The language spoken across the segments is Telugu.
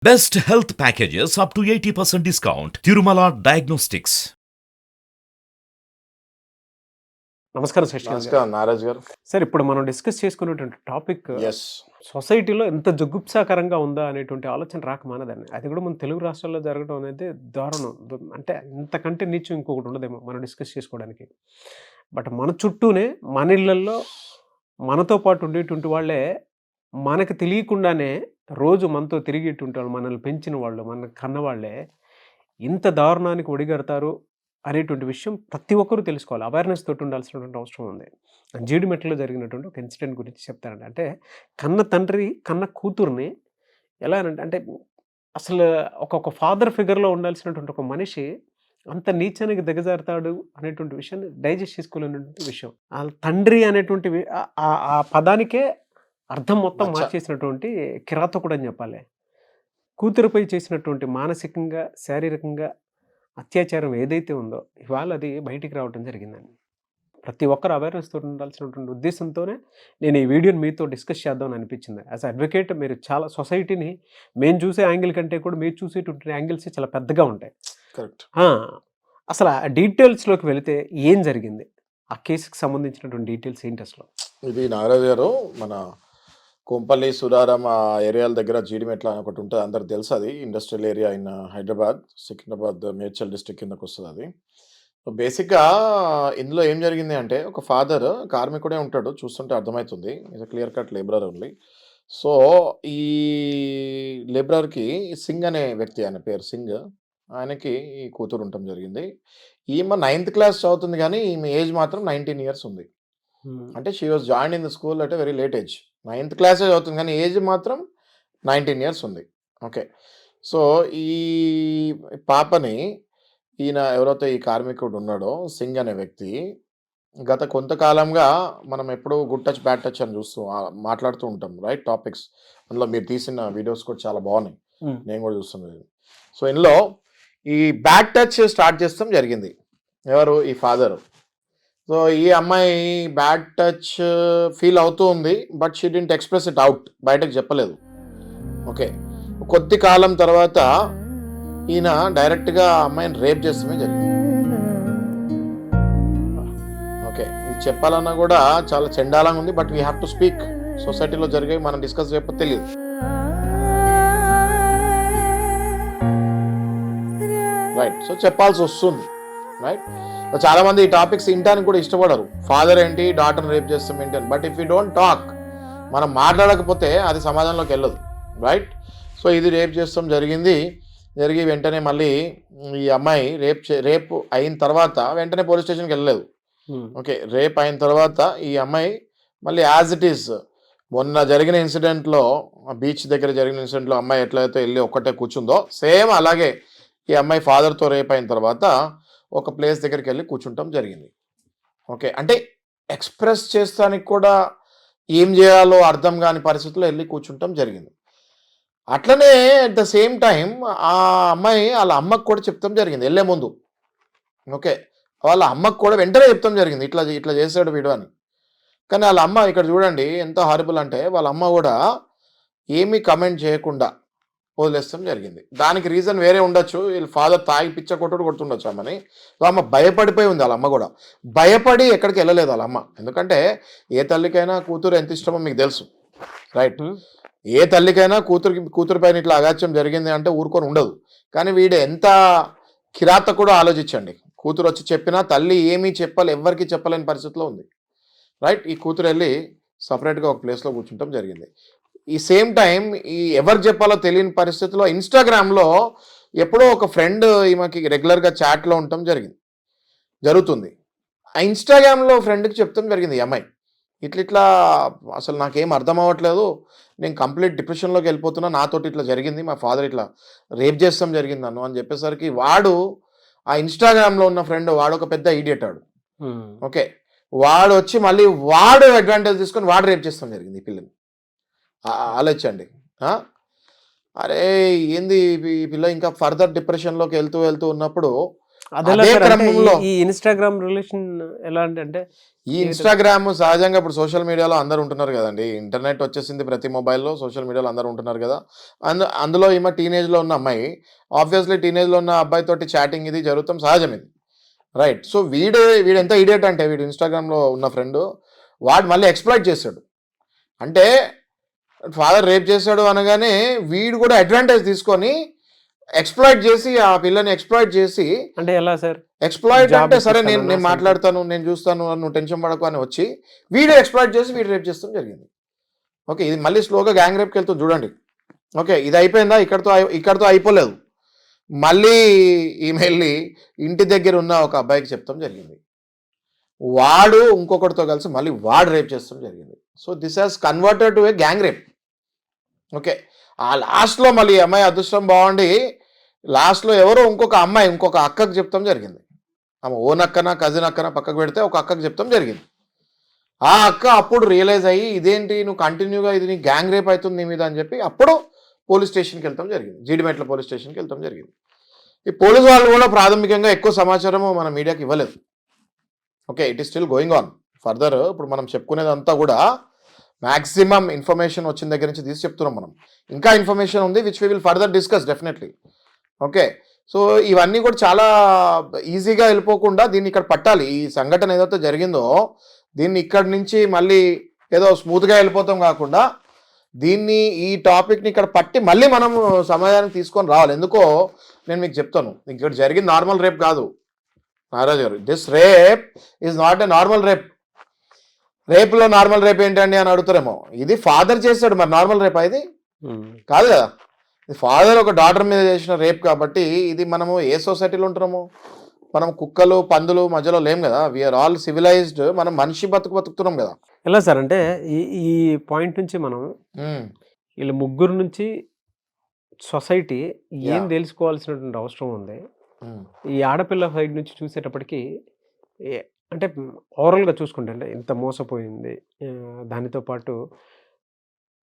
Best health packages up to 80% discount. Tirumala Diagnostics. నమస్కారం శశికాంత్ గారు. నమస్కారం నారాజ్ గారు. సార్ ఇప్పుడు మనం డిస్కస్ చేసుకునేటువంటి టాపిక్ ఎస్ సొసైటీలో ఎంత జుగుప్సాకరంగా ఉందా అనేటువంటి ఆలోచన రాక మానదండి. అది కూడా మన తెలుగు రాష్ట్రాల్లో జరగడం అనేది దారుణం. అంటే ఇంతకంటే నీచం ఇంకొకటి ఉండదేమో మనం డిస్కస్ చేసుకోవడానికి. బట్ మన చుట్టూనే మన ఇళ్ళల్లో మనతో పాటు ఉండేటువంటి వాళ్ళే మనకు తెలియకుండానే రోజు మనతో తిరిగేటువంటి వాళ్ళు, మనల్ని పెంచిన వాళ్ళు, మన కన్నవాళ్ళే ఇంత దారుణానికి ఒడిగడతారు అనేటువంటి విషయం ప్రతి ఒక్కరూ తెలుసుకోవాలి. అవేర్నెస్ తోటి ఉండాల్సినటువంటి అవసరం ఉంది. జీడిమెట్లలో జరిగినటువంటి ఒక ఇన్సిడెంట్ గురించి చెప్తానండి. అంటే కన్న తండ్రి కన్న కూతుర్ని ఎలా అంటే అసలు ఒక ఫాదర్ ఫిగర్లో ఉండాల్సినటువంటి ఒక మనిషి అంత నీచానికి దిగజారుతాడు అనేటువంటి విషయాన్ని డైజెస్ట్ చేసుకోలేనటువంటి విషయం. ఆ తండ్రి అనేటువంటి ఆ పదానికే అర్థం మొత్తం మార్చేసినటువంటి కిరాతకుడు అని చెప్పాలి. కూతురుపై చేసినటువంటి మానసికంగా, శారీరకంగా అత్యాచారం ఏదైతే ఉందో ఇవాళ అది బయటికి రావడం జరిగిందండి. ప్రతి ఒక్కరు అవేర్నెస్ తోటి ఉండాల్సినటువంటి ఉద్దేశంతోనే నేను ఈ వీడియోని మీతో డిస్కస్ చేద్దామని అనిపించింది. యాజ్ అడ్వకేట్ మీరు చాలా సొసైటీని మేము చూసే యాంగిల్ కంటే కూడా మీరు చూసేటువంటి యాంగిల్స్ చాలా పెద్దగా ఉంటాయి. కరెక్ట్. అసలు ఆ డీటెయిల్స్లోకి వెళితే ఏం జరిగింది, ఆ కేసుకి సంబంధించినటువంటి డీటెయిల్స్ ఏంటి అసలు? ఇది నాగరాజు గారు, మన కొంపల్లి సురారం ఆ ఏరియాల దగ్గర జీడిమెట్ల అని ఒకటి ఉంటుంది, అందరికి తెలుసు. అది industrial area in Hyderabad, Secunderabad Medchal district కిందకు వస్తుంది అది. బేసిక్గా ఇందులో ఏం జరిగింది అంటే, ఒక ఫాదర్ కార్మికుడే ఉంటాడు, చూస్తుంటే అర్థమవుతుంది, ఇది clear cut labourer only. So ఈ లేబరర్కి సింగ్ అనే వ్యక్తి, ఆయన పేరు సింగ్, ఆయనకి ఈ కూతురు ఉండటం జరిగింది. ఈమె 9th క్లాస్ చదువుతుంది, కానీ ఈమె ఏజ్ మాత్రం 19 years ఉంది. అంటే she was join in the school at very late age. 9th క్లాసే చదువుతుంది, కానీ ఏజ్ మాత్రం 19 years ఉంది. ఓకే. సో ఈ పాపని ఈయన ఎవరైతే ఈ కార్మికుడు ఉన్నాడో సింగ్ అనే వ్యక్తి, గత కొంతకాలంగా మనం ఎప్పుడూ గుడ్ టచ్ బ్యాడ్ టచ్ అని మాట్లాడుతూ ఉంటాం, రైట్ టాపిక్స్. అందులో మీరు తీసిన వీడియోస్ కూడా చాలా బాగున్నాయి, నేను కూడా చూస్తున్నాను. సో ఇందులో ఈ బ్యాడ్ టచ్ స్టార్ట్ చేస్తాం జరిగింది. ఎవరు? ఈ ఫాదరు. సో ఈ అమ్మాయి బ్యాడ్ టచ్ ఫీల్ అవుతూ ఉంది, but she didn't express it out, బయటకు చెప్పలేదు. ఓకే. కొద్ది కాలం తర్వాత ఈయన డైరెక్ట్గా అమ్మాయిని రేప్ చేస్తమే జరిగింది. ఓకే. ఇది చెప్పాలన్నా కూడా చాలా చెండాలంగా ఉంది, but we have to speak. సొసైటీలో జరిగేవి మనం డిస్కస్ చేయకపోతే తెలియదు. రైట్. సో చెప్పాల్సి వస్తుంది, రైట్. చాలా మంది ఈ టాపిక్స్ వినడానికి కూడా ఇష్టపడరు. ఫాదర్ ఏంటి, డాటర్ రేప్ చేస్తాం ఏంటి అని. But if you don't talk, మనం మాట్లాడకపోతే అది సమాజంలోకి వెళ్ళదు, రైట్. సో ఇది రేప్ చేస్తాం జరిగి వెంటనే మళ్ళీ ఈ అమ్మాయి రేప్ అయిన తర్వాత వెంటనే పోలీస్ స్టేషన్కి వెళ్ళలేదు. ఓకే. రేప్ అయిన తర్వాత ఈ అమ్మాయి మళ్ళీ యాజ్ ఇట్ ఈస్ మొన్న జరిగిన ఇన్సిడెంట్లో, బీచ్ దగ్గర జరిగిన ఇన్సిడెంట్లో అమ్మాయి ఎట్లయితే వెళ్ళి ఒక్కటే కూర్చుందో, సేమ్ అలాగే ఈ అమ్మాయి ఫాదర్తో రేప్ అయిన తర్వాత ఒక ప్లేస్ దగ్గరికి వెళ్ళి కూర్చుంటాం జరిగింది. ఓకే. అంటే ఎక్స్ప్రెస్ చేస్తానికి కూడా ఏం చేయాలో అర్థం కాని పరిస్థితుల్లో వెళ్ళి కూర్చుంటాం జరిగింది. అట్లనే అట్ ద సేమ్ టైం ఆ అమ్మాయి వాళ్ళ అమ్మకు కూడా చెప్తాం జరిగింది వెళ్ళే ముందు. ఓకే. వాళ్ళ అమ్మకు కూడా వెంటనే చెప్తాం జరిగింది, ఇట్లా ఇట్లా చేశాడు వీడు అని. కానీ వాళ్ళ అమ్మ ఇక్కడ చూడండి ఎంత హారిబుల్ అంటే, వాళ్ళ అమ్మ కూడా ఏమీ కమెంట్ చేయకుండా వదిలేస్తాం జరిగింది. దానికి రీజన్ వేరే ఉండొచ్చు, వీళ్ళ ఫాదర్ తాగి పిచ్చ కొట్టుండొచ్చు అమ్మని. అమ్మ భయపడిపోయి ఉంది, వాళ్ళ అమ్మ కూడా భయపడి ఎక్కడికి వెళ్ళలేదు వాళ్ళ అమ్మ. ఎందుకంటే ఏ తల్లికైనా కూతురు ఎంత ఇష్టమో మీకు తెలుసు, రైట్. ఏ తల్లికైనా కూతురు పైన ఇట్లా అగాత్యం జరిగింది అంటే ఊరుకొని ఉండదు. కానీ వీడు ఎంత కిరాత కూడా ఆలోచించండి. కూతురు వచ్చి చెప్పినా తల్లి ఏమీ ఎవరికి చెప్పలేని పరిస్థితిలో ఉంది, రైట్. ఈ కూతురు వెళ్ళి సపరేట్గా ఒక ప్లేస్లో కూర్చుంటాం జరిగింది. ఈ సేమ్ టైం ఈ ఎవరు చెప్పాలో తెలియని పరిస్థితిలో ఇన్స్టాగ్రామ్లో ఎప్పుడో ఒక ఫ్రెండ్ ఈమెకి రెగ్యులర్గా చాట్లో ఉండటం జరుగుతుంది. ఆ ఇన్స్టాగ్రామ్లో ఫ్రెండ్కి చెప్తాం జరిగింది, ఈ అమ్మాయి ఇట్లా అసలు నాకేం అర్థం అవ్వట్లేదు, నేను కంప్లీట్ డిప్రెషన్లోకి వెళ్ళిపోతున్నా, నాతోటి ఇట్లా జరిగింది, మా ఫాదర్ ఇట్లా రేప్ చేస్తాం జరిగింది నన్ను అని చెప్పేసరికి, వాడు ఆ ఇన్స్టాగ్రామ్లో ఉన్న ఫ్రెండ్ వాడు ఒక పెద్ద ఈడియట్ వాడు. ఓకే. వాడు వచ్చి మళ్ళీ వాడు అడ్వాంటేజ్ తీసుకొని వాడు రేప్ చేస్తాం జరిగింది ఈ పిల్లని. ఆలోచించండి. అరే ఏంది ఈ పిల్ల ఇంకా ఫర్దర్ డిప్రెషన్లోకి వెళ్తూ ఉన్నప్పుడు అదెలా అదే సార్? అంటే క్రమంలో ఈ ఇన్స్టాగ్రామ్ రిలేషన్ ఎలా అంటే ఈ ఇన్స్టాగ్రామ్ సహజంగా ఇప్పుడు సోషల్ మీడియాలో అందరూ ఉంటున్నారు కదండి. ఇంటర్నెట్ వచ్చేసింది ప్రతి మొబైల్లో, సోషల్ మీడియాలో అందరూ ఉంటున్నారు కదా. అందులో ఈమె టీనేజ్లో ఉన్న అమ్మాయి ఆబ్వియస్లీ టీనేజ్లో ఉన్న అబ్బాయితోటి చాటింగ్ ఇది జరుగుతాం సహజం ఇది, రైట్. సో వీడు ఎంత ఇడియట్ అంటే వీడు ఇన్స్టాగ్రామ్లో ఉన్న ఫ్రెండ్ వాడు మళ్ళీ ఎక్స్ప్లాయిట్ చేశాడు. అంటే ఫాదర్ రేప్ చేశాడు అనగానే వీడు కూడా అడ్వాంటేజ్ తీసుకొని ఎక్స్ప్లాయిట్ చేసి ఆ పిల్లని ఎక్స్ప్లాయిట్ చేసి, అంటే ఎలా సార్? ఎక్స్ప్లాయిట్ Job అంటే సరే నేను ఇప్పిస్తానన్నా నేను మాట్లాడతాను, నేను చూస్తాను, నువ్వు టెన్షన్ పడకు అని వచ్చి వీడియో ఎక్స్ప్లాయిట్ చేసి వీడు రేప్ చేస్తాం జరిగింది. ఓకే, ఇది మళ్ళీ స్లోగా గ్యాంగ్ రేప్కి వెళ్తుంది చూడండి. ఓకే, ఇది అయిపోయిందా? ఇక్కడతో అయిపోలేదు. మళ్ళీ ఈమె వెళ్ళి ఇంటి దగ్గర ఉన్న ఒక అబ్బాయికి చెప్తాం జరిగింది. వాడు ఇంకొకటితో కలిసి మళ్ళీ వాడు రేప్ చేస్తాం జరిగింది. So this has converted to A gang rape. Okay, ఆ లాస్ట్లో మళ్ళీ ఈ అమ్మాయి అదృష్టం బాగుండి లాస్ట్లో ఎవరో ఇంకొక అక్కకు చెప్తాం జరిగింది. ఆమె ఓన్ అక్కన కజిన్ అక్కన పక్కకు పెడితే ఒక అక్కకు చెప్తాం జరిగింది. ఆ అక్క అప్పుడు రియలైజ్ అయ్యి ఇదేంటి నువ్వు కంటిన్యూగా ఇది నీ గ్యాంగ్ రేప్ అవుతుంది నీ మీద అని చెప్పి అప్పుడు పోలీస్ స్టేషన్కి వెళ్తాం జరిగింది. జీడిమెట్ల పోలీస్ స్టేషన్కి వెళ్తాం జరిగింది. ఈ పోలీసు వాళ్ళు కూడా ప్రాథమికంగా ఎక్కువ సమాచారం మన మీడియాకి ఇవ్వలేదు. Okay, it is still going on further. ఇప్పుడు మనం చెప్పుకునేదంతా కూడా మ్యాక్సిమం ఇన్ఫర్మేషన్ వచ్చిన దగ్గర నుంచి తీసి చెప్తున్నాం మనం. ఇంకా ఇన్ఫర్మేషన్ ఉంది which we will further discuss definitely. Okay, so ఇవన్నీ కూడా చాలా ఈజీగా వెళ్ళిపోకుండా దీన్ని ఇక్కడ పట్టాలి. ఈ సంఘటన ఏదైతే జరిగిందో దీన్ని ఇక్కడి నుంచి మళ్ళీ ఏదో స్మూత్గా వెళ్ళిపోతాం కాకుండా దీన్ని ఈ టాపిక్ని ఇక్కడ పట్టి మళ్ళీ మనం సమాజానికి తీసుకొని రావాలి. ఎందుకో నేను మీకు చెప్తాను, ఇక్కడ జరిగింది నార్మల్ రేప్ కాదు నాగరాజు గారు. This rape is not a normal rape. రేపులో నార్మల్ రేప్ ఏంటండి అని అడుగుతారేమో. ఇది ఫాదర్ చేశాడు, మరి నార్మల్ రేప్ ఇది కాదు కదా. ఫాదర్ ఒక డాటర్ మీద చేసిన రేప్ కాబట్టి ఇది మనము ఏ సొసైటీలో ఉంటున్నాము? మనం కుక్కలు పందులు మధ్యలో లేం కదా. We are all civilized. మనం మనిషి బతుకుతున్నాం కదా. ఎలా సార్? అంటే ఈ పాయింట్ నుంచి మనం వీళ్ళ ముగ్గురు నుంచి సొసైటీ ఏం తెలుసుకోవాల్సినటువంటి అవసరం ఉంది. ఈ ఆడపిల్ల సైడ్ నుంచి చూసేటప్పటికి అంటే ఓవరాల్గా చూసుకుంటే అంటే ఇంత మోసపోయింది, దానితో పాటు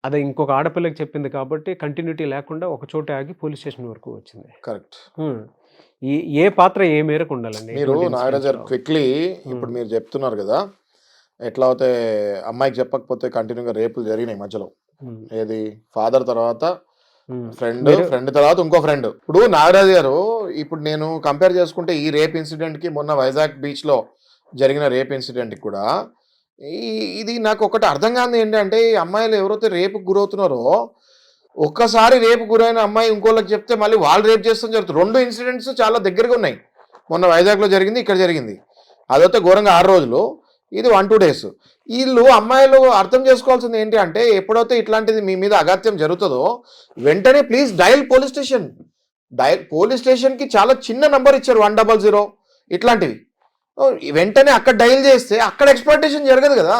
అదే ఇంకొక ఆడపిల్లకి చెప్పింది కాబట్టి కంటిన్యూటీ లేకుండా ఒక చోట ఆగి పోలీస్ స్టేషన్ వరకు వచ్చింది. కరెక్ట్. ఏ పాత్ర ఏ మేరకు ఉండాలండి? మీరు నాగరాజు గారు క్విక్లీ ఇప్పుడు మీరు చెప్తున్నారు కదా, ఎట్లా అయితే అమ్మాయికి చెప్పకపోతే కంటిన్యూగా రేపులు జరిగినాయి మధ్యలో. ఏది ఫాదర్ తర్వాత ఫ్రెండ్ తర్వాత ఇంకో ఫ్రెండ్. ఇప్పుడు నాగరాజు గారు ఇప్పుడు నేను కంపేర్ చేసుకుంటే ఈ రేప్ ఇన్సిడెంట్కి మొన్న వైజాగ్ బీచ్లో జరిగిన రేప్ ఇన్సిడెంట్కి కూడా ఇది నాకు ఒకటి అర్థం కాదు ఏంటంటే, ఈ అమ్మాయిలు ఎవరైతే రేపుకు గురవుతున్నారో ఒక్కసారి రేపు గురైన అమ్మాయి ఇంకోళ్ళకి చెప్తే మళ్ళీ వాళ్ళు రేప్ చేస్తాం జరుగుతుంది. 2 ఇన్సిడెంట్స్ చాలా దగ్గరగా ఉన్నాయి. మొన్న వైజాగ్లో జరిగింది, ఇక్కడ జరిగింది. అదైతే ఘోరంగా 6 రోజులు, ఇది 1-2 days. వీళ్ళు అమ్మాయిలు అర్థం చేసుకోవాల్సింది ఏంటి అంటే, ఎప్పుడైతే ఇట్లాంటిది మీ మీద అగాత్యం జరుగుతుందో వెంటనే please dial police station. Police స్టేషన్కి చాలా చిన్న నంబర్ ఇచ్చారు, 100 ఇట్లాంటివి. వెంటనే అక్కడ డయల్ చేస్తే అక్కడ ఎక్స్ప్లాయిటేషన్ జరగదు కదా.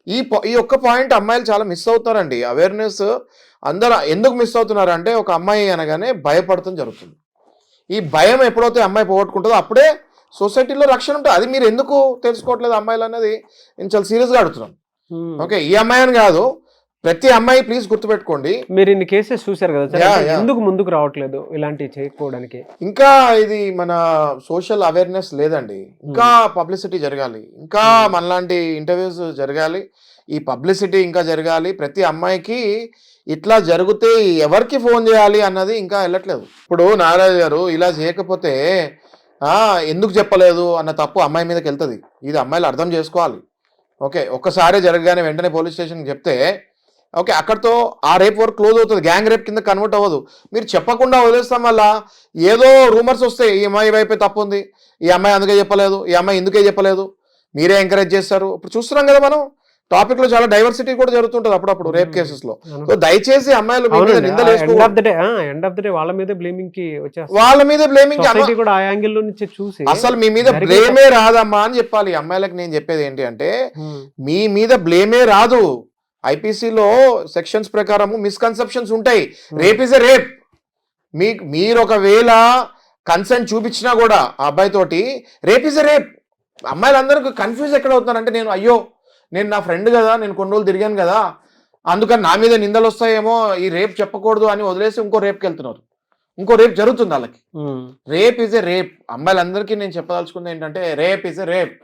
ఈ ఒక్క పాయింట్ అమ్మాయిలు చాలా మిస్ అవుతున్నారండి. అవేర్నెస్ అందరూ ఎందుకు మిస్ అవుతున్నారు అంటే, ఒక అమ్మాయి అనగానే భయపడటం జరుగుతుంది. ఈ భయం ఎప్పుడైతే అమ్మాయి పోగొట్టుకుంటుందో అప్పుడే సొసైటీలో రక్షణ ఉంటుంది. అది మీరు ఎందుకు తెలుసుకోవట్లేదు అమ్మాయిలు అనేది నేను చాలా సీరియస్గా అడుగుతున్నాను. ఓకే, ఈ అమ్మాయి అని కాదు, ప్రతి అమ్మాయి ప్లీజ్ గుర్తుపెట్టుకోండి. మీరు ఇన్ని కేసెస్ చూసారు కదా, ఎందుకు ముందుకు రావట్లేదు ఇలాంటివి చేయకపోవడానికి? ఇంకా ఇది మన సోషల్ అవేర్నెస్ లేదండి. ఇంకా పబ్లిసిటీ జరగాలి, ఇంకా మనలాంటి ఇంటర్వ్యూస్ జరగాలి, ఈ పబ్లిసిటీ ఇంకా జరగాలి. ప్రతి అమ్మాయికి ఇట్లా జరిగితే ఎవరికి ఫోన్ చేయాలి అన్నది ఇంకా వెళ్ళట్లేదు. ఇప్పుడు నాగరాజు గారు ఇలా చేయకపోతే ఎందుకు చెప్పలేదు అన్న తప్పు అమ్మాయి మీదకి వెళ్తుంది. ఇది అమ్మాయిలు అర్థం చేసుకోవాలి. ఓకే, ఒక్కసారి జరగగానే వెంటనే పోలీస్ స్టేషన్కి చెప్తే ఓకే అక్కడితో ఆ రేప్ వర్క్ క్లోజ్ అవుతుంది, గ్యాంగ్ రేప్ కింద కన్వర్ట్ అవ్వదు. మీరు చెప్పకుండా వదిలేస్తాం వల్ల ఏదో రూమర్స్ వస్తాయి, ఈ అమ్మాయి వైపే తప్పు ఉంది, ఈ అమ్మాయి అందుకే చెప్పలేదు, ఈ అమ్మాయి ఎందుకే చెప్పలేదు, మీరే ఎంకరేజ్ చేస్తారు. ఇప్పుడు చూస్తున్నాం కదా మనం టాపిక్ లో చాలా డైవర్సిటీ కూడా జరుగుతుంటది అప్పుడప్పుడు రేప్ కేసెస్ లో. దయచేసి అమ్మాయిలు వాళ్ళ మీద బ్లేమింగ్ కూడా ఆ యాంగిల్ నుంచి చూసి అసలు మీ మీద బ్లేమే రాదమ్మా అని చెప్పాలి. అమ్మాయిలకు నేను చెప్పేది ఏంటి అంటే, మీ మీద బ్లేమే రాదు. ఐపీసీలో సెక్షన్స్ ప్రకారం మిస్కన్సెప్షన్స్ ఉంటాయి. Rape is a rape. మీరు ఒకవేళ కన్సెంట్ చూపించినా కూడా ఆ అబ్బాయి తోటి రేప్ ఇస్ ఎ రేప్. అమ్మాయిలందరూ కన్ఫ్యూజ్ ఎక్కడ అవుతున్నారంటే, నేను నా ఫ్రెండ్ కదా, నేను కొన్ని రోజులు తిరిగాను కదా, అందుకని నా మీద నిందలు వస్తాయేమో, ఈ రేప్ చెప్పకూడదు అని వదిలేసి ఇంకో రేప్కి వెళ్తున్నారు. ఇంకో రేప్ జరుగుతుంది వాళ్ళకి. Rape is a rape. అమ్మాయిలందరికీ నేను చెప్పదలుచుకుంది ఏంటంటే రేప్ ఈజ్ ఎ రేప్.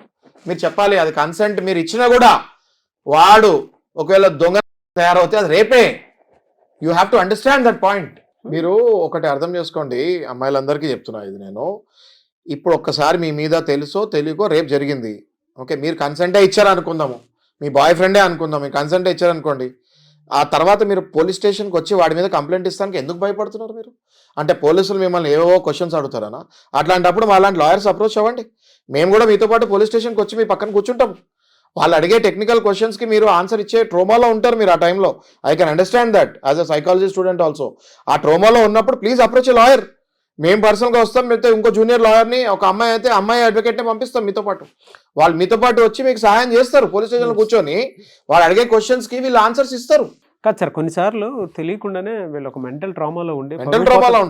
మీరు చెప్పాలి అది కన్సెంట్ మీరు ఇచ్చినా కూడా వాడు ఒకవేళ దొంగ తయారవుతే అది రేపే. You have to understand that point. మీరు ఒకటి అర్థం చేసుకోండి, అమ్మాయిలందరికీ చెప్తున్నా ఇది నేను. ఇప్పుడు ఒక్కసారి మీ మీద తెలుసో తెలియకో రేప్ జరిగింది, ఓకే, మీరు కన్సెంటే ఇచ్చారు అనుకుందాము, మీ బాయ్ ఫ్రెండే అనుకుందాం, మీరు కన్సెంటే ఇచ్చారనుకోండి. ఆ తర్వాత మీరు పోలీస్ స్టేషన్కి వచ్చి వాడి మీద కంప్లైంట్ ఇస్తానికి ఎందుకు భయపడుతున్నారు మీరు? అంటే పోలీసులు మిమ్మల్ని ఏవో క్వశ్చన్స్ అడుగుతారనా? అట్లాంటప్పుడు మా లాంటి లాయర్స్ అప్రోచ్ అవ్వండి. మేము కూడా మీతో పాటు పోలీస్ స్టేషన్కి వచ్చి మీ పక్కన కూర్చుంటాం. వాళ్ళు అడిగే టెక్నికల్ క్వశ్చన్స్కి మీరు ఆన్సర్ ఇచ్చే ట్రోమాలో ఉంటారు మీరు ఆ టైంలో. I can understand that as a psychology student also. ఆ ట్రోమాలో ఉన్నప్పుడు ప్లీజ్ అప్రోచ్ ఏ లాయర్. మేము పర్సనల్గా వస్తాం, మీతో ఇంకో జూనియర్ లాయర్ని, ఒక అమ్మాయి అయితే అమ్మాయి అడ్వకేట్ని పంపిస్తాం మీతో పాటు. వాళ్ళు మీతో పాటు వచ్చి మీకు సహాయం చేస్తారు. పోలీస్ స్టేషన్లో కూర్చొని వాళ్ళు అడిగే క్వశ్చన్స్కి వీళ్ళు ఆన్సర్స్ ఇస్తారు. కాదు సార్, కొన్నిసార్లు తెలియకుండానే వీళ్ళు ఒక మెంటల్ ట్రామాలో ఉండి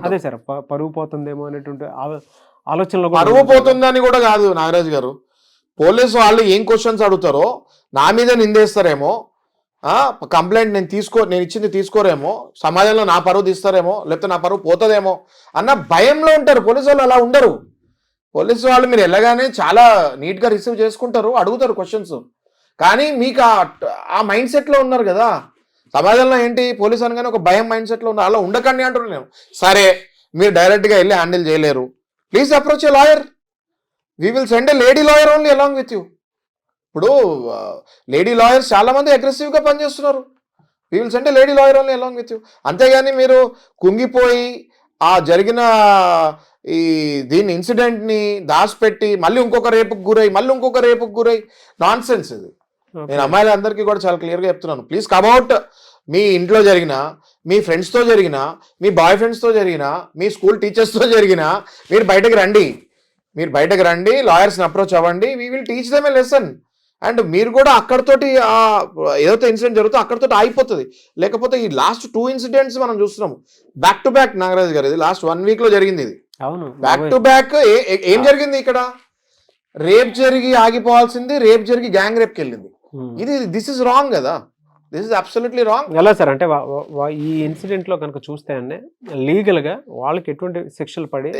అదే సార్ పరువు పోతుందేమో అనేటువంటి ఆలోచనలో పరువు పోతుందని కూడా కాదు నాగరాజ్ గారు. పోలీసు వాళ్ళు ఏం క్వశ్చన్స్ అడుగుతారో నా మీద నిందేస్తారేమో, కంప్లైంట్ నేను ఇచ్చింది తీసుకోరేమో, సమాజంలో నా పరువు తీస్తారేమో, లేకపోతే నా పరువు పోతుందేమో అన్న భయంలో ఉంటారు. పోలీసు వాళ్ళు అలా ఉండరు. పోలీసు వాళ్ళు మీరు వెళ్ళగానే చాలా నీట్గా రిసీవ్ చేసుకుంటారు, అడుగుతారు క్వశ్చన్స్. కానీ మీకు ఆ మైండ్ సెట్లో ఉన్నారు కదా. సమాజంలో ఏంటి పోలీసు అనగానే ఒక భయం మైండ్ సెట్లో ఉన్నారు. అలా ఉండకండి అంటున్నాను నేను. సరే మీరు డైరెక్ట్గా వెళ్ళి హ్యాండిల్ చేయలేరు, please approach A lawyer. We will send A lady lawyer only along with you. ఇప్పుడు లేడీ లాయర్స్ చాలా మంది అగ్రెసివ్గా పనిచేస్తున్నారు. We will send A lady lawyer only along with you. అంతేగాని మీరు కుంగిపోయి ఆ జరిగిన దీన్ని ఇన్సిడెంట్ని దాచిపెట్టి మళ్ళీ ఇంకొక రేపుకు గురై నాన్ సెన్స్ ఇది. నేను అమ్మాయిలందరికీ కూడా చాలా క్లియర్గా చెప్తున్నాను, ప్లీజ్ కమ్ అవుట్. మీ ఇంట్లో జరిగిన, మీ ఫ్రెండ్స్తో జరిగిన, మీ బాయ్ ఫ్రెండ్స్తో జరిగిన, మీ స్కూల్ టీచర్స్తో జరిగిన మీరు బయటకు రండి, లాయర్స్ని అప్రోచ్ అవ్వండి. We will teach them A lesson. And మీరు కూడా అక్కడితోటి ఏదైతే ఇన్సిడెంట్ జరుగుతుందో అక్కడితో అయిపోతుంది. లేకపోతే ఈ లాస్ట్ 2 ఇన్సిడెంట్స్ మనం చూస్తున్నాము బ్యాక్ టు బ్యాక్. నాగరాజ్ గారు ఇది లాస్ట్ 1 వీక్ లో జరిగింది. ఇది బ్యాక్ టు బ్యాక్. ఏం జరిగింది ఇక్కడ? రేప్ జరిగి ఆగిపోవాల్సింది రేప్ జరిగి గ్యాంగ్ రేప్కి వెళ్ళింది. దిస్ ఇస్ రాంగ్ కదా. This is absolutely wrong. ఎలా సార్ అంటే ఈ ఇన్సిడెంట్ లో కనుక చూస్తే అండి లీగల్ గా వాళ్ళకి ఎటువంటి శిక్షలు పడి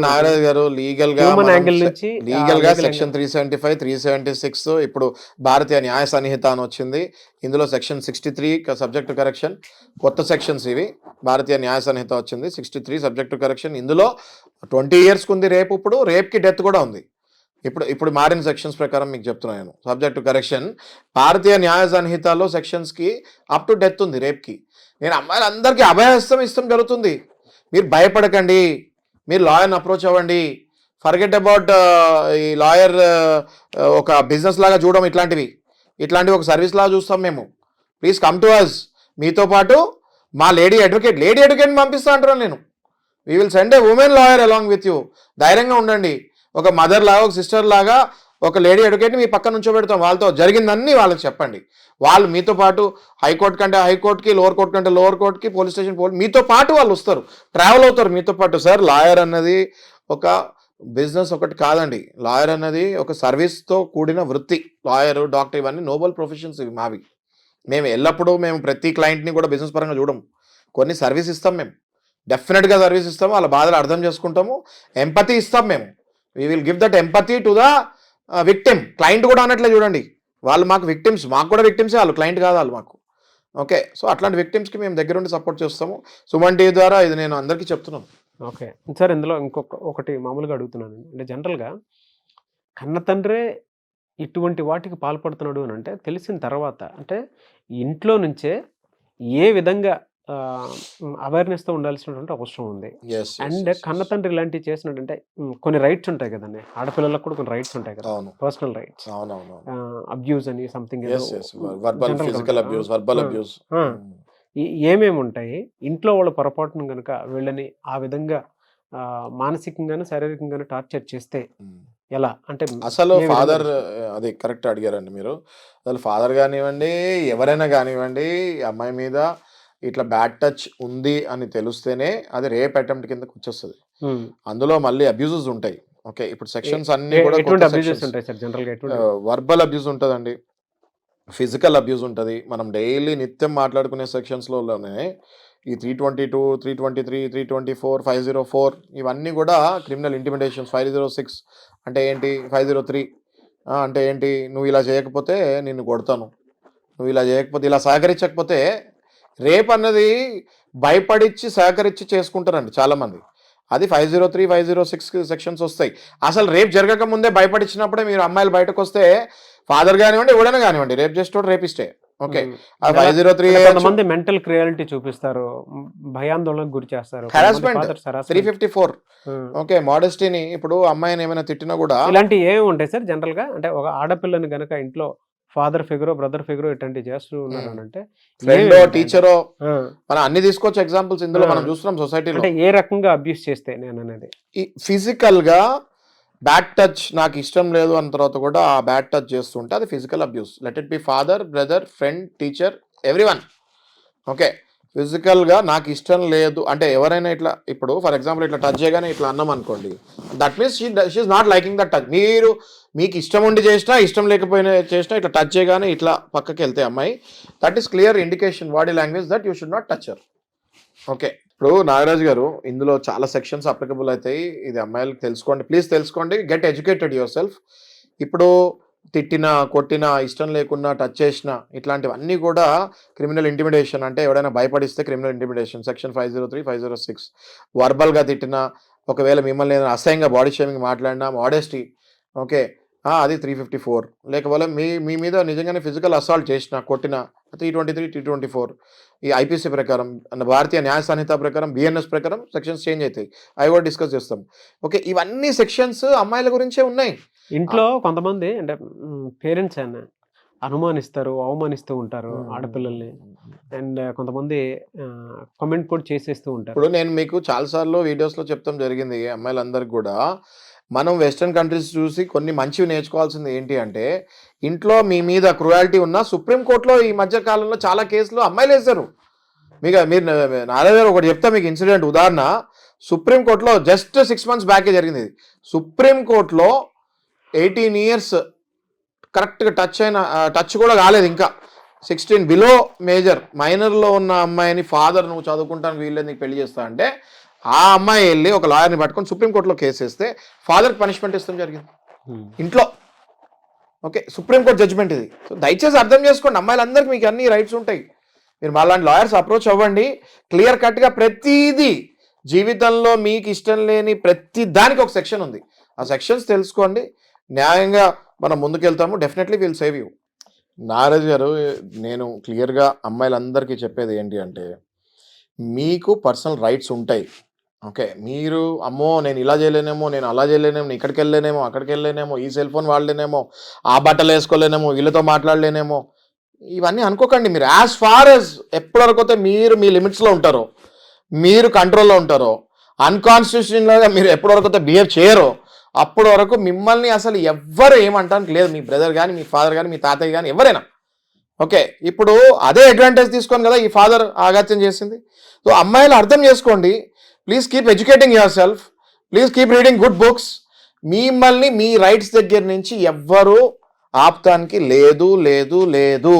నాగరాజ్ గారు లీగల్ గా సెక్షన్ 375, 376 ఇప్పుడు భారతీయ న్యాయ సంహిత అని వచ్చింది. ఇందులో సెక్షన్ 63 సబ్జెక్ట్ టు కరెక్షన్, కొత్త సెక్షన్స్ ఇవి. భారతీయ న్యాయ సంహిత వచ్చింది 63 సబ్జెక్ట్ టు కరెక్షన్. ఇందులో 20 years ఉంది రేప్. ఇప్పుడు రేప్కి డెత్ కూడా ఉంది. ఇప్పుడు మారిన సెక్షన్స్ ప్రకారం మీకు చెప్తున్నాను. సబ్జెక్ట్ టు కరెక్షన్ భారతీయ న్యాయ సంహితలో సెక్షన్స్కి అప్ టు డెత్ ఉంది రేప్కి. నేను అమ్మాయిలందరికీ అభయహస్తం ఇష్టం జరుగుతుంది. మీరు భయపడకండి, మీరు లాయర్ని అప్రోచ్ అవ్వండి. ఫర్గెట్ అబౌట్ ఈ లాయర్ ఒక బిజినెస్ లాగా చూడడం, ఇట్లాంటివి ఒక సర్వీస్ లాగా చూస్తాం మేము. Please come to us. మీతో పాటు మా లేడీ అడ్వకేట్ని పంపిస్తా అంటున్నాను నేను. We will send a women lawyer along with you. ధైర్యంగా ఉండండి. ఒక మదర్ లాగా, ఒక సిస్టర్ లాగా ఒక లేడీ అడ్వకేట్ని మీ పక్కన నుంచోబెడతాం. వాళ్ళతో జరిగిందన్నీ వాళ్ళకి చెప్పండి. వాళ్ళు మీతో పాటు హైకోర్టు కంటే హైకోర్టుకి, లోవర్ కోర్టు కంటే లోవర్ కోర్టుకి, పోలీస్ స్టేషన్ మీతో పాటు వాళ్ళు వస్తారు, ట్రావెల్ అవుతారు మీతో పాటు. సార్ లాయర్ అన్నది ఒక బిజినెస్ ఒకటి కాదండి. లాయర్ అన్నది ఒక సర్వీస్తో కూడిన వృత్తి. లాయర్, డాక్టర్ ఇవన్నీ నోబల్ ప్రొఫెషన్స్ ఇవి మావి. మేము ఎల్లప్పుడూ ప్రతి క్లయింట్ని కూడా బిజినెస్ పరంగా చూడము. కొన్ని సర్వీస్ ఇస్తాం, మేము డెఫినెట్గా సర్వీస్ ఇస్తాము. వాళ్ళ బాధలు అర్థం చేసుకుంటాము, ఎంపతి ఇస్తాం మేము. We will give that empathy to the victim. Client కూడా అన్నట్లే చూడండి. వాళ్ళు మాకు విక్టిమ్స్, మాకు కూడా విక్టిమ్సే, వాళ్ళు క్లయింట్ కాదు వాళ్ళు మాకు. ఓకే, సో అట్లాంటి విక్టిమ్స్కి మేము దగ్గరుండి సపోర్ట్ చేస్తాము. సుమన్ టీవీ ద్వారా ఇది నేను అందరికీ చెప్తున్నాను. ఓకే సార్, ఇందులో ఒకటి మామూలుగా అడుగుతున్నాను. అంటే జనరల్గా కన్న తండ్రే ఇటువంటి వాటికి పాల్పడుతున్నాడు అని అంటే తెలిసిన తర్వాత, అంటే ఇంట్లో నుంచే ఏ విధంగా అవేర్నెస్తో ఉండాల్సినటువంటి అవసరం ఉంది. అండ్ కన్న తండ్రి ఇలాంటివి చేసినట్టుంటే కొన్ని రైట్స్ ఉంటాయి కదండి, ఆడపిల్లలకు కూడా కొన్ని రైట్స్ ఉంటాయి కదా, పర్సనల్ రైట్స్. అబ్యూస్ అని సంథింగ్ ఏమేమి ఉంటాయి. ఇంట్లో వాళ్ళ పొరపాటును కనుక వీళ్ళని ఆ విధంగా మానసికంగాను శారీరకంగాను టార్చర్ చేస్తే ఎలా? అంటే అసలు ఫాదర్, అది కరెక్ట్ అడిగారండి మీరు. అసలు ఫాదర్ కానివ్వండి, ఎవరైనా కానివ్వండి, అమ్మాయి మీద ఇట్లా బ్యాడ్ టచ్ ఉంది అని తెలిస్తేనే అది రేప్ అటెంప్ట్ కిందకి వచ్చేస్తుంది. అందులో మళ్ళీ అబ్యూజెస్ ఉంటాయి. ఓకే, ఇప్పుడు సెక్షన్స్ అన్ని కూడా వర్బల్ అబ్యూస్ ఉంటుందండి, ఫిజికల్ అబ్యూస్ ఉంటుంది. మనం డైలీ నిత్యం మాట్లాడుకునే సెక్షన్స్లోనే ఈ 322, 323, 324, 504 ఇవన్నీ కూడా క్రిమినల్ ఇంటిమిడేషన్స్. 506 అంటే ఏంటి, 503 అంటే ఏంటి, నువ్వు ఇలా చేయకపోతే నిన్ను కొడతాను, నువ్వు ఇలా చేయకపోతే, ఇలా సహకరించకపోతే, రేప్ అన్నది భయపడిచ్చి సహకరించి చేసుకుంటారండి చాలామంది. అది 503, 506 సెక్షన్స్ వస్తాయి. అసలు రేప్ జరగక ముందే భయపడిచ్చినప్పుడే మీరు అమ్మాయిలు బయటకు వస్తే, ఫాదర్ కానివ్వండి ఎవడైనా కానివ్వండి, రేప్ చేసేటోడు రేపిస్టే. ఓకే, 503 కొంతమంది మెంటల్ క్రియాలిటీ చూపిస్తారు, భయాందోళనకు గురి చేస్తారు. హెరాస్మెంట్ 354. ఓకే, మోడెస్టీని ఇప్పుడు అమ్మాయిని ఏమైనా తిట్టినా కూడా ఇలాంటివి ఏమి ఉంటాయి సార్ జనరల్ గా? అంటే ఒక ఆడపిల్లని గనక ఇంట్లో ఫాదర్ ఫిగరో బ్రదర్ ఫిగరో ఇట్లాంటివి చేస్తూ ఉన్నారు అని అంటే, ఫ్రెండో టీచరో, మనం అన్ని తీసుకోవచ్చు ఎగ్జాంపుల్స్ ఇందులో మనం చూస్తున్నాం సొసైటీలో. అంటే ఏ రకంగా అబ్యూస్ చేస్తే నేను అనేది, ఈ ఫిజికల్ గా బ్యాడ్ టచ్ నాకు ఇష్టం లేదు అన్న తర్వాత కూడా ఆ బ్యాడ్ టచ్ చేస్తుంటే అది physical abuse. Let it be father, brother, friend, teacher, everyone. Okay, ఫిజికల్గా నాకు ఇష్టం లేదు అంటే ఎవరైనా ఇట్లా, ఇప్పుడు ఫర్ ఎగ్జాంపుల్ ఇట్లా టచ్ చేయగానే ఇట్లా అన్నాం అనుకోండి, that means she's not liking that touch. మీకు ఇష్టం ఉండి చేసినా ఇష్టం లేకపోయినా చేసినా ఇట్లా టచ్ చేయగానే ఇట్లా పక్కకి వెళ్తే అమ్మాయి, that is clear indication body language that you should not touch her. Okay, ఇప్పుడు నాగరాజ్ గారు ఇందులో చాలా సెక్షన్స్ అప్లికబుల్ అవుతాయి. ఇది అమ్మాయిలకు తెలుసుకోండి, ప్లీజ్ తెలుసుకోండి, గెట్ ఎడ్యుకేటెడ్ యువర్ సెల్ఫ్. ఇప్పుడు తిట్టినా కొట్టినా ఇష్టం లేకున్నా టచ్ చేసినా ఇట్లాంటివన్నీ కూడా క్రిమినల్ ఇంటిమిడేషన్. అంటే ఎవడైనా భయపడిస్తే క్రిమినల్ ఇంటిమిడేషన్ సెక్షన్ 503, 506. వర్బల్గా తిట్టినా, ఒకవేళ మిమ్మల్ని ఏదైనా అసహ్యంగా బాడీ షేమింగ్ మాట్లాడినా, మోడెస్టీ, ఓకే, అది 354. లేకపోతే మీ మీద నిజంగానే ఫిజికల్ అసాల్ట్ చేసిన కొట్టిన 323, 324. ఈ ఐపీసీ ప్రకారం, భారతీయ న్యాయ సంహిత ప్రకారం, బిఎన్ఎస్ ప్రకారం సెక్షన్స్ చేంజ్ అవుతాయి. అవి కూడా డిస్కస్ చేస్తాం. ఓకే, ఇవన్నీ సెక్షన్స్ అమ్మాయిల గురించే ఉన్నాయి. ఇంట్లో కొంతమంది అంటే పేరెంట్స్ అయినా అనుమానిస్తారు, అవమానిస్తూ ఉంటారు ఆడపిల్లల్ని, అండ్ కొంతమంది కామెంట్ కూడా చేసేస్తూ ఉంటారు. ఇప్పుడు నేను మీకు చాలాసార్లు వీడియోస్లో చెప్తాం జరిగింది, అమ్మాయిలందరికీ కూడా మనం వెస్ట్రన్ కంట్రీస్ చూసి కొన్ని మంచివి నేర్చుకోవాల్సింది ఏంటి అంటే, ఇంట్లో మీ మీద క్రుయాలిటీ ఉన్న సుప్రీంకోర్టులో ఈ మధ్య కాలంలో చాలా కేసులు అమ్మాయిలు వేశారు. మీరు నారాయణ ఒకటి చెప్తా మీకు ఇన్సిడెంట్ ఉదాహరణ. సుప్రీంకోర్టులో జస్ట్ 6 months బ్యాకే జరిగింది. సుప్రీంకోర్టులో 18 years కరెక్ట్గా టచ్ కూడా కాలేదు, ఇంకా 16 బిలో మేజర్ మైనర్లో ఉన్న అమ్మాయిని ఫాదర్ నువ్వు చదువుకుంటానికి వీళ్ళేది నీకు పెళ్లి చేస్తా అంటే, ఆ అమ్మాయి వెళ్ళి ఒక లాయర్ని పట్టుకొని సుప్రీంకోర్టులో కేసు వేస్తే ఫాదర్కి పనిష్మెంట్ ఇస్తాం జరిగింది ఇంట్లో. ఓకే, సుప్రీంకోర్టు జడ్జిమెంట్ ఇది. సో దయచేసి అర్థం చేసుకోండి, అమ్మాయిలందరికీ మీకు అన్ని రైట్స్ ఉంటాయి. మీరు అలాంటి లాయర్స్ అప్రోచ్ అవ్వండి. క్లియర్ కట్గా ప్రతిదీ జీవితంలో మీకు ఇష్టం లేని ప్రతి దానికి ఒక సెక్షన్ ఉంది. ఆ సెక్షన్స్ తెలుసుకోండి, న్యాయంగా మనం ముందుకెళ్తాము. Definitely will save you. Naraj గారు, నేను క్లియర్గా అమ్మాయిలందరికీ చెప్పేది ఏంటి అంటే, మీకు పర్సనల్ రైట్స్ ఉంటాయి. ఓకే, మీరు అమ్మో నేను ఇలా చేయలేనేమో, నేను అలా చేయలేనేమో, నేను ఇక్కడికి వెళ్ళలేనేమో, అక్కడికి వెళ్ళలేనేమో, ఈ సెల్ ఫోన్ వాడలేనేమో, ఆ బట్టలు వేసుకోలేనేమో, వీళ్ళతో మాట్లాడలేనేమో, ఇవన్నీ అనుకోకండి. మీరు యాజ్ ఫార్ యాజ్ ఎప్పటి వరకు అయితే మీరు మీ లిమిట్స్లో ఉంటారో, మీరు కంట్రోల్లో ఉంటారో, అన్కాన్స్టిట్యూషనల్గా మీరు ఎప్పటి వరకు అయితే బిహేవ్ చేయరో, అప్పటి వరకు మిమ్మల్ని అసలు ఎవ్వరు ఏమంటానికి లేదు. మీ బ్రదర్ కానీ, మీ ఫాదర్ కానీ, మీ తాతయ్య కానీ, ఎవరైనా. ఓకే, ఇప్పుడు అదే అడ్వాంటేజ్ తీసుకొని కదా ఈ ఫాదర్ ఆఘాత్యం చేసింది. సో అమ్మాయిలు అర్థం చేసుకోండి, please keep educating your self, please keep reading good books. మిమ్మల్ని మీ రైట్స్ దగ్గర నుంచి ఎవ్వరూ ఆపుతానికి లేదు లేదు లేదు.